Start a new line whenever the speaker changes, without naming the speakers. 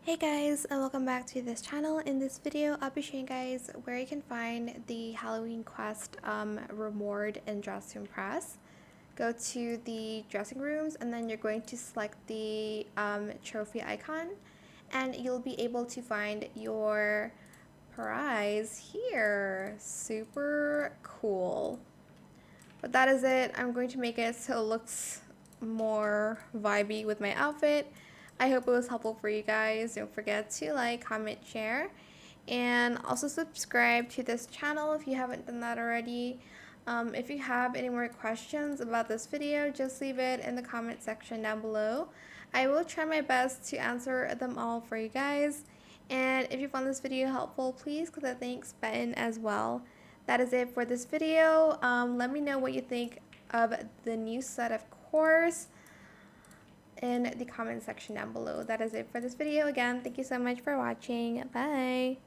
Hey guys, and welcome back to this channel. In this video, I'll be showing you guys where you can find the Halloween quest reward in Dress to Impress. Go to the dressing rooms and then you're going to select the trophy icon and you'll be able to find your prize here. Super cool. But that is it. I'm going to make it so it looks more vibey with my outfit. I hope it was helpful for you guys. Don't forget to like, comment, share, and also subscribe to this channel if you haven't done that already. If you have any more questions about this video, just leave it in the comment section down below. I will try my best to answer them all for you guys. And if you found this video helpful, please click the thanks button as well. That is it for this video. Let me know what you think of the new set, of course, in the comment section down below. That is it for this video. Again, thank you so much for watching. Bye.